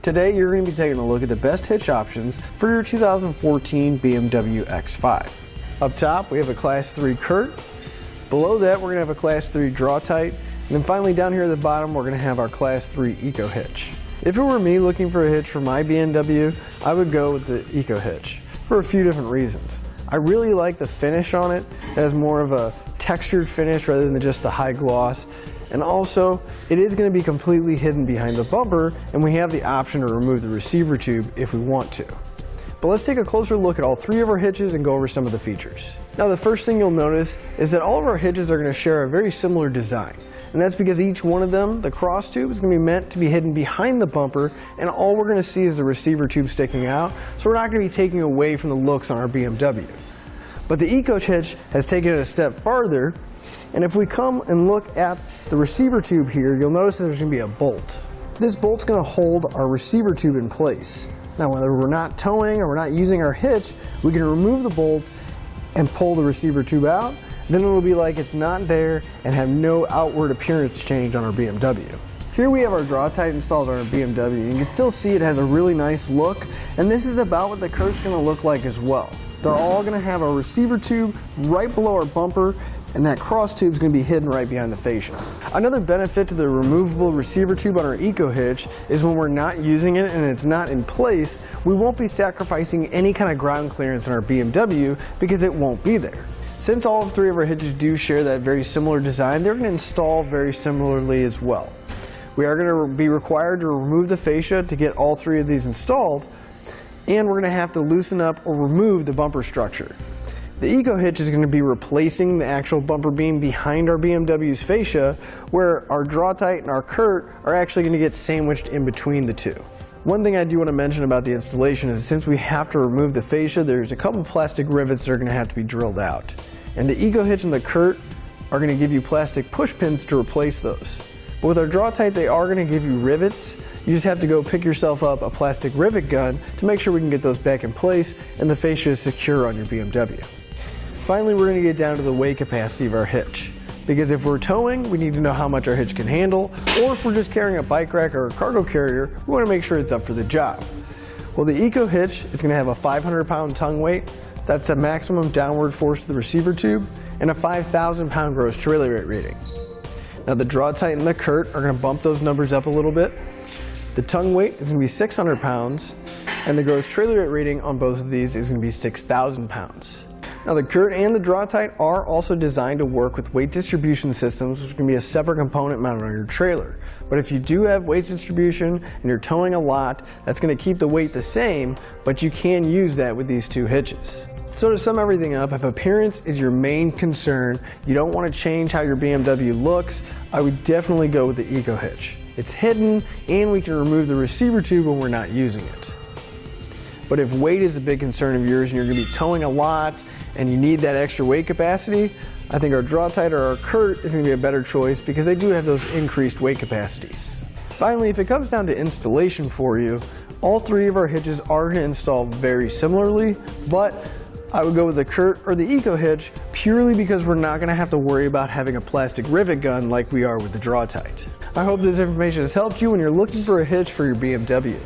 Today you're going to be taking a look at the best hitch options for your 2014 BMW X5. Up top we have a Class 3 Curt. Below that we're going to have a Class 3 draw-tite. And then finally down here at the bottom we're going to have our Class 3 eco-hitch. If it were me looking for a hitch for my BMW, I would go with the eco-hitch for a few different reasons. I really like the finish on it. It has more of a textured finish rather than just the high gloss. And also, it is going to be completely hidden behind the bumper, and we have the option to remove the receiver tube if we want to. But let's take a closer look at all three of our hitches and go over some of the features. Now the first thing you'll notice is that all of our hitches are going to share a very similar design. And that's because each one of them, the cross tube, is going to be meant to be hidden behind the bumper, and all we're going to see is the receiver tube sticking out, so we're not going to be taking away from the looks on our BMW. But the eco-hitch has taken it a step farther, and if we come and look at the receiver tube here, you'll notice that there's going to be a bolt. This bolt's going to hold our receiver tube in place. Now whether we're not towing or we're not using our hitch, we can remove the bolt and pull the receiver tube out. Then it'll be like it's not there and have no outward appearance change on our BMW. Here we have our draw-tite installed on our BMW. You can still see it has a really nice look, and this is about what the Curt's going to look like as well. They're all going to have a receiver tube right below our bumper, and that cross tube is going to be hidden right behind the fascia. Another benefit to the removable receiver tube on our eco-hitch is when we're not using it and it's not in place, we won't be sacrificing any kind of ground clearance in our BMW because it won't be there. Since all three of our hitches do share that very similar design, they're going to install very similarly as well. We are going to be required to remove the fascia to get all three of these installed, and we're going to have to loosen up or remove the bumper structure. The eco-hitch is going to be replacing the actual bumper beam behind our BMW's fascia, where our draw-tite and our Curt are actually going to get sandwiched in between the two. One thing I do want to mention about the installation is since we have to remove the fascia, there's a couple plastic rivets that are going to have to be drilled out. And the eco-hitch and the Curt are going to give you plastic push pins to replace those. But with our draw-tite, they are going to give you rivets. You just have to go pick yourself up a plastic rivet gun to make sure we can get those back in place and the fascia is secure on your BMW. Finally, we're going to get down to the weight capacity of our hitch. Because if we're towing, we need to know how much our hitch can handle, or if we're just carrying a bike rack or a cargo carrier, we want to make sure it's up for the job. Well, the eco-hitch is going to have a 500-pound tongue weight. That's the maximum downward force of the receiver tube, and a 5,000-pound gross trailer weight rating. Now the draw-tite and the Curt are going to bump those numbers up a little bit. The tongue weight is going to be 600 pounds, and the gross trailer weight rating on both of these is going to be 6,000 pounds. Now the Curt and the draw-tite are also designed to work with weight distribution systems, which is going to be a separate component mounted on your trailer. But if you do have weight distribution and you're towing a lot, that's going to keep the weight the same, but you can use that with these two hitches. So to sum everything up, if appearance is your main concern, you don't want to change how your BMW looks, I would definitely go with the eco-hitch. It's hidden and we can remove the receiver tube when we're not using it. But if weight is a big concern of yours and you're going to be towing a lot and you need that extra weight capacity, I think our draw-tite or our Curt is going to be a better choice because they do have those increased weight capacities. Finally, if it comes down to installation for you, all three of our hitches are going to install very similarly, but I would go with the Curt or the eco-hitch purely because we're not going to have to worry about having a plastic rivet gun like we are with the draw-tite. I hope this information has helped you when you're looking for a hitch for your BMW.